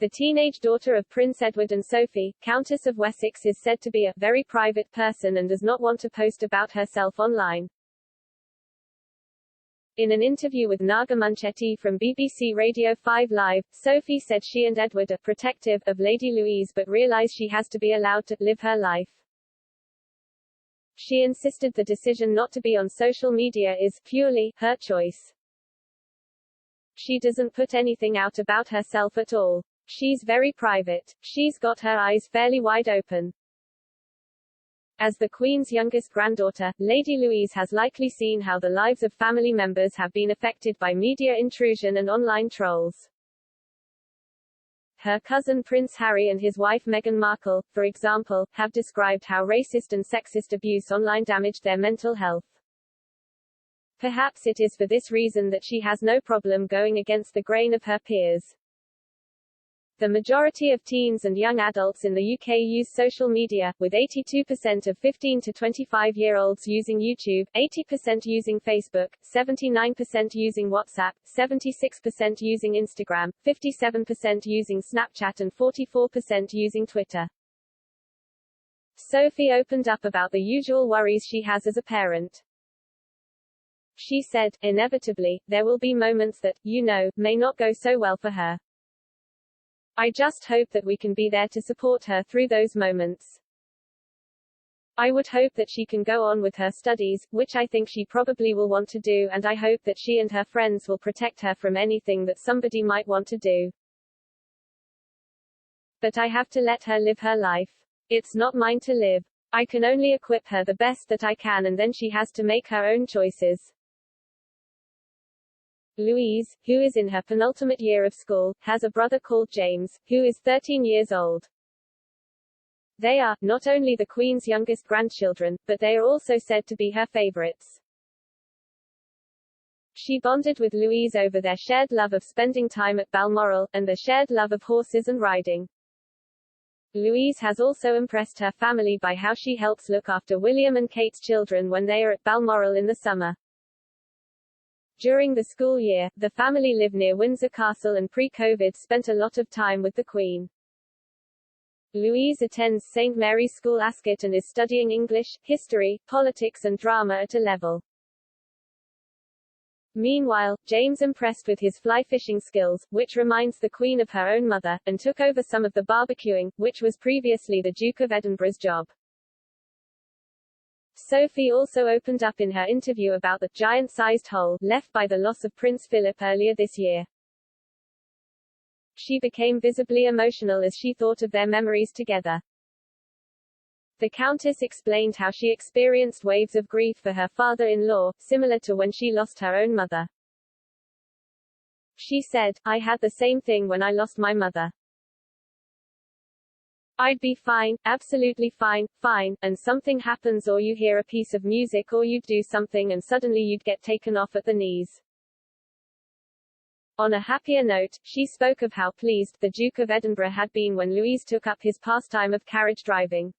The teenage daughter of Prince Edward and Sophie, Countess of Wessex, is said to be a very private person and does not want to post about herself online. In an interview with Naga Munchetti from BBC Radio 5 Live, Sophie said she and Edward are protective of Lady Louise but realise she has to be allowed to live her life. She insisted the decision not to be on social media is purely her choice. She doesn't put anything out about herself at all. She's very private. She's got her eyes fairly wide open. As the Queen's youngest granddaughter, Lady Louise has likely seen how the lives of family members have been affected by media intrusion and online trolls. Her cousin Prince Harry and his wife Meghan Markle, for example, have described how racist and sexist abuse online damaged their mental health. Perhaps it is for this reason that she has no problem going against the grain of her peers. The majority of teens and young adults in the UK use social media, with 82% of 15 to 25-year-olds using YouTube, 80% using Facebook, 79% using WhatsApp, 76% using Instagram, 57% using Snapchat and 44% using Twitter. Sophie opened up about the usual worries she has as a parent. She said, inevitably, there will be moments that, may not go so well for her. I just hope that we can be there to support her through those moments. I would hope that she can go on with her studies, which I think she probably will want to do, and I hope that she and her friends will protect her from anything that somebody might want to do. But I have to let her live her life. It's not mine to live. I can only equip her the best that I can, and then she has to make her own choices. Louise, who is in her penultimate year of school, has a brother called James, who is 13 years old. They are, not only the Queen's youngest grandchildren, but they are also said to be her favorites. She bonded with Louise over their shared love of spending time at Balmoral, and their shared love of horses and riding. Louise has also impressed her family by how she helps look after William and Kate's children when they are at Balmoral in the summer. During the school year, the family live near Windsor Castle and pre-COVID spent a lot of time with the Queen. Louise attends St Mary's School Ascot and is studying English, history, politics and drama at A-level. Meanwhile, James impressed with his fly fishing skills, which reminds the Queen of her own mother, and took over some of the barbecuing, which was previously the Duke of Edinburgh's job. Sophie also opened up in her interview about the giant-sized hole left by the loss of Prince Philip earlier this year. She became visibly emotional as she thought of their memories together. The Countess explained how she experienced waves of grief for her father-in-law, similar to when she lost her own mother. She said, "I had the same thing when I lost my mother. I'd be fine, absolutely fine, and something happens or you hear a piece of music or you'd do something and suddenly you'd get taken off at the knees." On a happier note, she spoke of how pleased the Duke of Edinburgh had been when Louise took up his pastime of carriage driving.